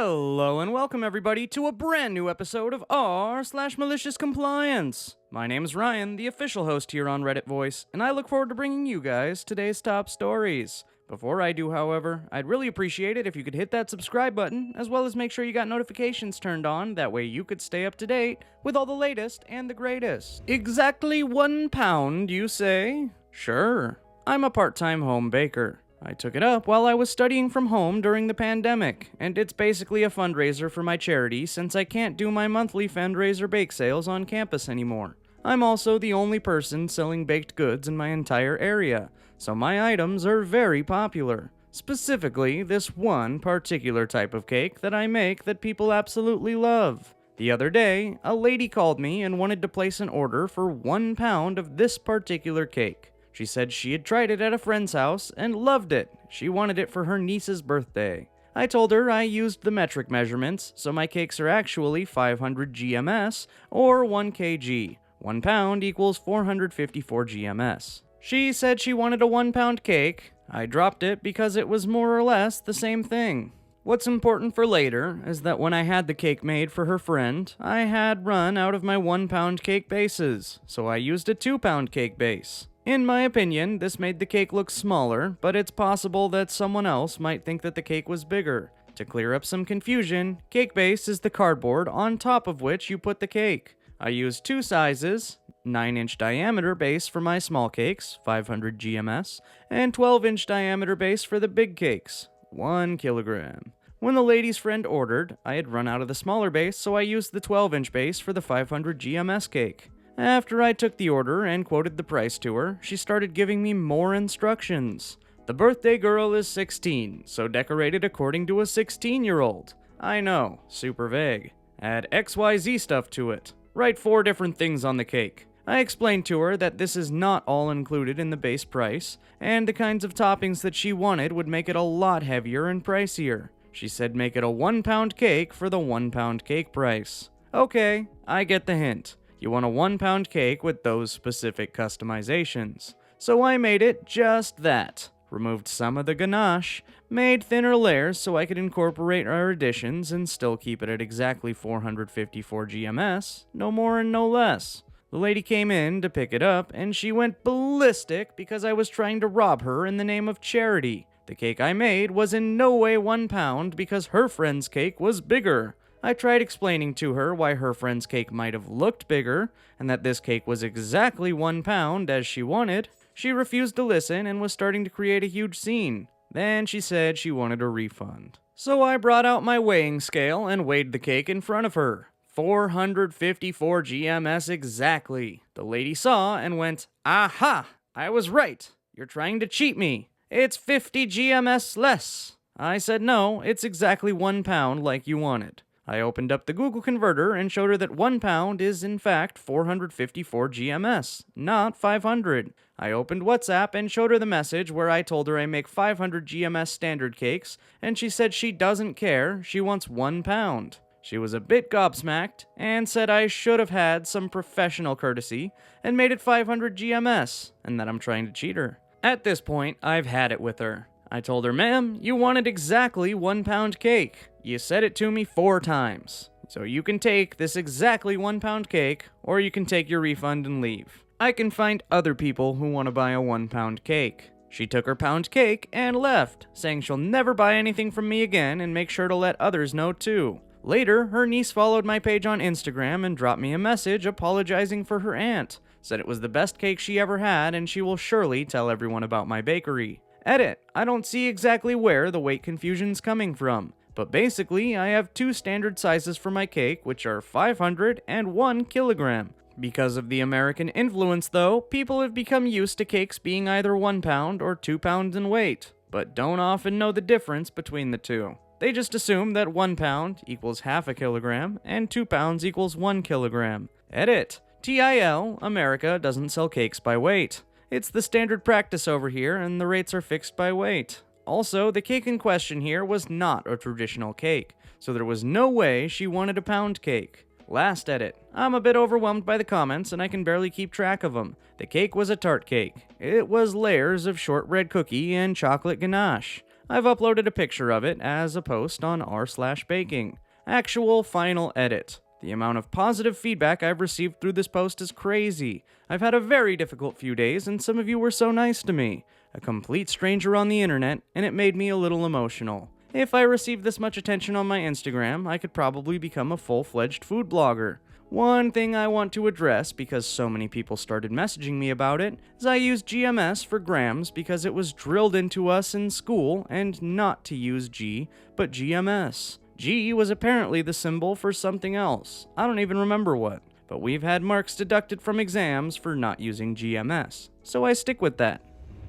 Hello and welcome everybody to a brand new episode of r/MaliciousCompliance. My name is Ryan, the official host here on Reddit Voice, and I look forward to bringing you guys today's top stories. Before I do, however, I'd really appreciate it if you could hit that subscribe button, as well as make sure you got notifications turned on, that way you could stay up to date with all the latest and the greatest. Exactly £1, you say? Sure. I'm a part-time home baker. I took it up while I was studying from home during the pandemic, and it's basically a fundraiser for my charity since I can't do my monthly fundraiser bake sales on campus anymore. I'm also the only person selling baked goods in my entire area, so my items are very popular. Specifically, this one particular type of cake that I make that people absolutely love. The other day, a lady called me and wanted to place an order for £1 of this particular cake. She said she had tried it at a friend's house and loved it. She wanted it for her niece's birthday. I told her I used the metric measurements, so my cakes are actually 500 GMS, or 1 kg. 1 pound equals 454 GMS. She said she wanted a 1 pound cake. I dropped it because it was more or less the same thing. What's important for later is that when I had the cake made for her friend, I had run out of my 1 pound cake bases, so I used a 2 pound cake base. In my opinion, this made the cake look smaller, but it's possible that someone else might think that the cake was bigger. To clear up some confusion, cake base is the cardboard on top of which you put the cake. I used two sizes, 9-inch diameter base for my small cakes, 500 GMS, and 12-inch diameter base for the big cakes, 1 kilogram. When the lady's friend ordered, I had run out of the smaller base, so I used the 12-inch base for the 500 GMS cake. After I took the order and quoted the price to her, she started giving me more instructions. The birthday girl is 16, so decorate it according to a 16-year-old. I know, super vague. Add XYZ stuff to it. Write 4 different things on the cake. I explained to her that this is not all included in the base price, and the kinds of toppings that she wanted would make it a lot heavier and pricier. She said make it a 1 pound cake for the 1 pound cake price. Okay, I get the hint. You want a 1 pound cake with those specific customizations. So I made it just that. Removed some of the ganache, made thinner layers so I could incorporate our additions and still keep it at exactly 454 GMS, no more and no less. The lady came in to pick it up and she went ballistic because I was trying to rob her in the name of charity. The cake I made was in no way 1 pound because her friend's cake was bigger. I tried explaining to her why her friend's cake might have looked bigger, and that this cake was exactly 1 pound as she wanted. She refused to listen and was starting to create a huge scene. Then she said she wanted a refund. So I brought out my weighing scale and weighed the cake in front of her. 454 GMS exactly. The lady saw and went, "Aha! I was right. You're trying to cheat me. It's 50 GMS less." I said no, it's exactly 1 pound like you wanted. I opened up the Google converter and showed her that 1 pound is in fact 454 GMS, not 500. I opened WhatsApp and showed her the message where I told her I make 500 GMS standard cakes, and she said she doesn't care, she wants 1 pound. She was a bit gobsmacked and said I should have had some professional courtesy and made it 500 GMS, and that I'm trying to cheat her. At this point, I've had it with her. I told her, "Ma'am, you wanted exactly 1 pound cake. You said it to me 4 times. So you can take this exactly 1 pound cake, or you can take your refund and leave. I can find other people who want to buy a 1 pound cake." She took her pound cake and left, saying she'll never buy anything from me again and make sure to let others know too. Later, her niece followed my page on Instagram and dropped me a message apologizing for her aunt. Said it was the best cake she ever had and she will surely tell everyone about my bakery. Edit, I don't see exactly where the weight confusion's coming from, but basically I have 2 standard sizes for my cake, which are 500 and 1 kilogram. Because of the American influence though, people have become used to cakes being either 1 pound or 2 pounds in weight, but don't often know the difference between the two. They just assume that 1 pound equals half a kilogram and 2 pounds equals 1 kilogram. Edit, TIL, America doesn't sell cakes by weight. It's the standard practice over here, and the rates are fixed by weight. Also, the cake in question here was not a traditional cake, so there was no way she wanted a pound cake. Last edit. I'm a bit overwhelmed by the comments, and I can barely keep track of them. The cake was a tart cake. It was layers of shortbread cookie and chocolate ganache. I've uploaded a picture of it as a post on r/baking. Actual final edit. The amount of positive feedback I've received through this post is crazy. I've had a very difficult few days, and some of you were so nice to me. A complete stranger on the internet, and it made me a little emotional. If I received this much attention on my Instagram, I could probably become a full-fledged food blogger. One thing I want to address, because so many people started messaging me about it, is I use GMS for grams because it was drilled into us in school and not to use G, but GMS. G was apparently the symbol for something else. I don't even remember what, but we've had marks deducted from exams for not using GMS, so I stick with that.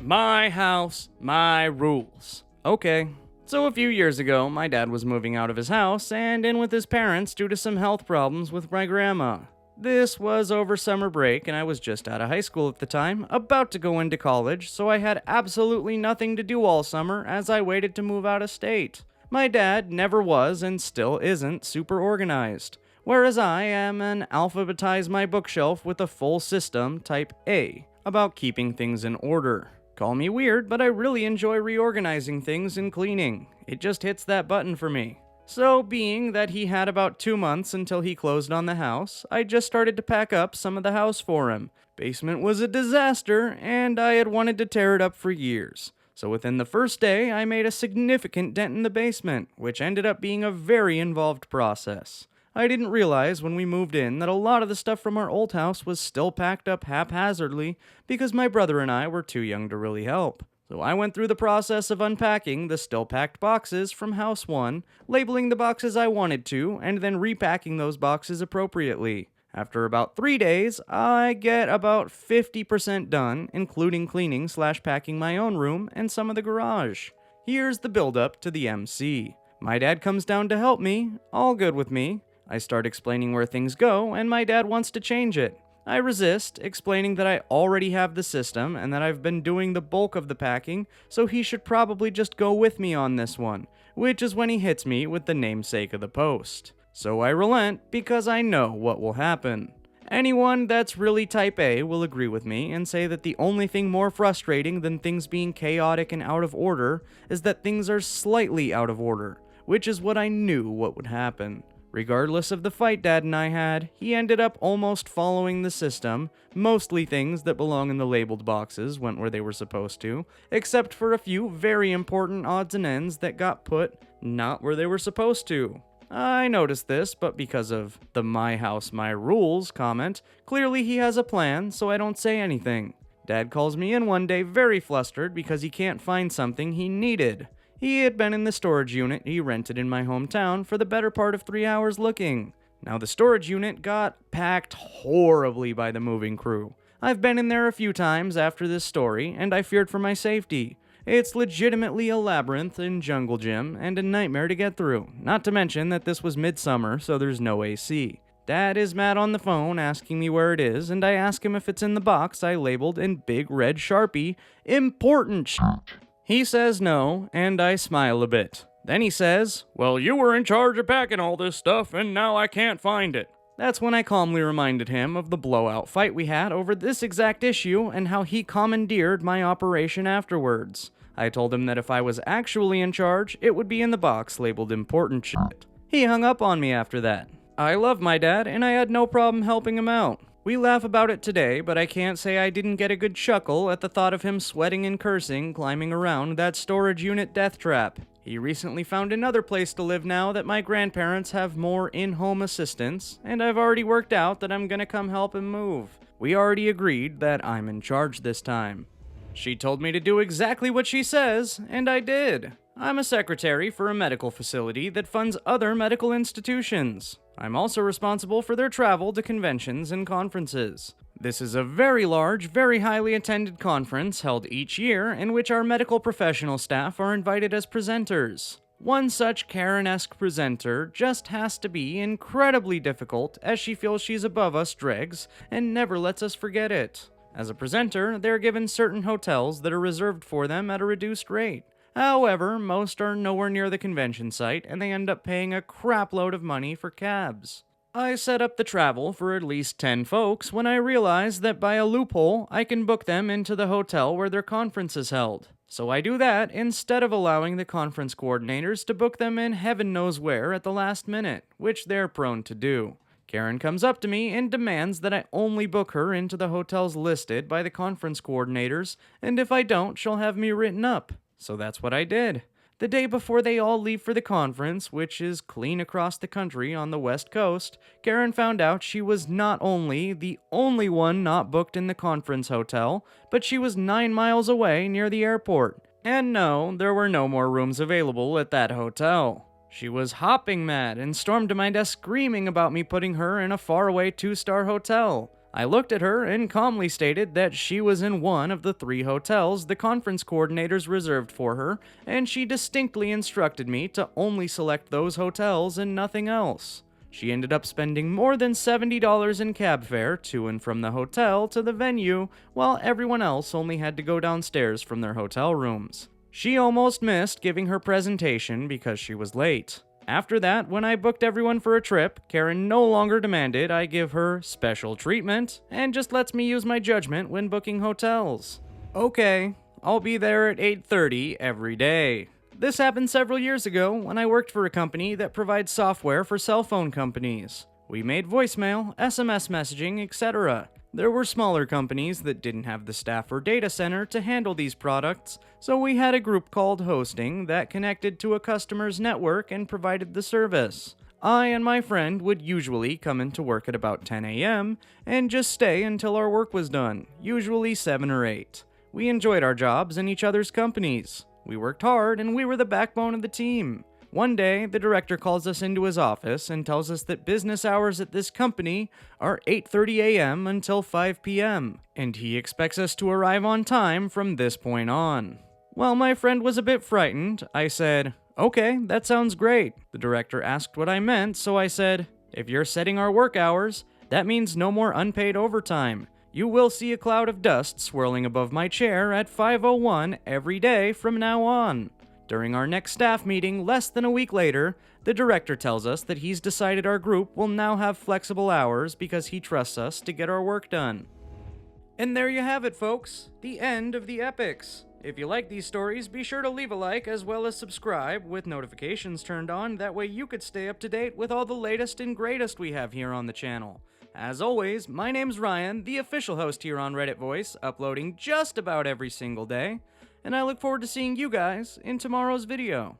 My house, my rules. Okay. So a few years ago, my dad was moving out of his house and in with his parents due to some health problems with my grandma. This was over summer break and I was just out of high school at the time, about to go into college, so I had absolutely nothing to do all summer as I waited to move out of state. My dad never was and still isn't super organized, whereas I am an alphabetize my bookshelf with a full system type A, about keeping things in order. Call me weird, but I really enjoy reorganizing things and cleaning. It just hits that button for me. So, being that he had about 2 months until he closed on the house, I just started to pack up some of the house for him. Basement was a disaster, and I had wanted to tear it up for years. So within the first day, I made a significant dent in the basement, which ended up being a very involved process. I didn't realize when we moved in that a lot of the stuff from our old house was still packed up haphazardly because my brother and I were too young to really help. So I went through the process of unpacking the still packed boxes from house 1, labeling the boxes I wanted to, and then repacking those boxes appropriately. After about 3 days, I get about 50% done, including cleaning/packing my own room and some of the garage. Here's the build-up to the MC. My dad comes down to help me, all good with me. I start explaining where things go, and my dad wants to change it. I resist, explaining that I already have the system and that I've been doing the bulk of the packing, so he should probably just go with me on this one, which is when he hits me with the namesake of the post. So I relent because I know what will happen. Anyone that's really type A will agree with me and say that the only thing more frustrating than things being chaotic and out of order is that things are slightly out of order, which is what I knew what would happen. Regardless of the fight Dad and I had, he ended up almost following the system. Mostly things that belong in the labeled boxes went where they were supposed to, except for a few very important odds and ends that got put not where they were supposed to. I noticed this, but because of the "my house, my rules" comment, clearly he has a plan, so I don't say anything. Dad calls me in one day very flustered because he can't find something he needed. He had been in the storage unit he rented in my hometown for the better part of 3 hours looking. Now the storage unit got packed horribly by the moving crew. I've been in there a few times after this story, and I feared for my safety. It's legitimately a labyrinth and jungle gym, and a nightmare to get through. Not to mention that this was midsummer, so there's no AC. Dad is mad on the phone asking me where it is, and I ask him if it's in the box I labeled in big red Sharpie, "Important shit." He says no, and I smile a bit. Then he says, "Well, you were in charge of packing all this stuff, and now I can't find it." That's when I calmly reminded him of the blowout fight we had over this exact issue and how he commandeered my operation afterwards. I told him that if I was actually in charge, it would be in the box labeled "Important shit." He hung up on me after that. I love my dad, and I had no problem helping him out. We laugh about it today, but I can't say I didn't get a good chuckle at the thought of him sweating and cursing climbing around that storage unit death trap. He recently found another place to live now that my grandparents have more in-home assistance, and I've already worked out that I'm gonna come help him move. We already agreed that I'm in charge this time. She told me to do exactly what she says, and I did. I'm a secretary for a medical facility that funds other medical institutions. I'm also responsible for their travel to conventions and conferences. This is a very large, very highly attended conference held each year in which our medical professional staff are invited as presenters. One such Karen-esque presenter just has to be incredibly difficult as she feels she's above us dregs and never lets us forget it. As a presenter, they're given certain hotels that are reserved for them at a reduced rate. However, most are nowhere near the convention site, and they end up paying a crapload of money for cabs. I set up the travel for at least 10 folks when I realized that by a loophole, I can book them into the hotel where their conference is held. So I do that instead of allowing the conference coordinators to book them in heaven knows where at the last minute, which they're prone to do. Karen comes up to me and demands that I only book her into the hotels listed by the conference coordinators, and if I don't, she'll have me written up. So that's what I did. The day before they all leave for the conference, which is clean across the country on the West Coast, Karen found out she was not only the only one not booked in the conference hotel, but she was 9 miles away near the airport. And no, there were no more rooms available at that hotel. She was hopping mad and stormed to my desk screaming about me putting her in a faraway 2-star hotel. I looked at her and calmly stated that she was in one of the 3 hotels the conference coordinators reserved for her, and she distinctly instructed me to only select those hotels and nothing else. She ended up spending more than $70 in cab fare to and from the hotel to the venue, while everyone else only had to go downstairs from their hotel rooms. She almost missed giving her presentation because she was late. After that, when I booked everyone for a trip, Karen no longer demanded I give her special treatment and just lets me use my judgment when booking hotels. Okay, I'll be there at 8:30 every day. This happened several years ago when I worked for a company that provides software for cell phone companies. We made voicemail, SMS messaging, etc. There were smaller companies that didn't have the staff or data center to handle these products, so we had a group called hosting that connected to a customer's network and provided the service. I and my friend would usually come into work at about 10 a.m. and just stay until our work was done, usually 7 or 8. We enjoyed our jobs and each other's companies. We worked hard and we were the backbone of the team. One day, the director calls us into his office and tells us that business hours at this company are 8:30 a.m. until 5 p.m., and he expects us to arrive on time from this point on. While my friend was a bit frightened, I said, "Okay, that sounds great." The director asked what I meant, so I said, "If you're setting our work hours, that means no more unpaid overtime. You will see a cloud of dust swirling above my chair at 5:01 every day from now on." During our next staff meeting less than a week later, the director tells us that he's decided our group will now have flexible hours because he trusts us to get our work done. And there you have it, folks. The end of the epics. If you like these stories, be sure to leave a like as well as subscribe with notifications turned on. That way you could stay up to date with all the latest and greatest we have here on the channel. As always, my name's Ryan, the official host here on Reddit Voice, uploading just about every single day. And I look forward to seeing you guys in tomorrow's video.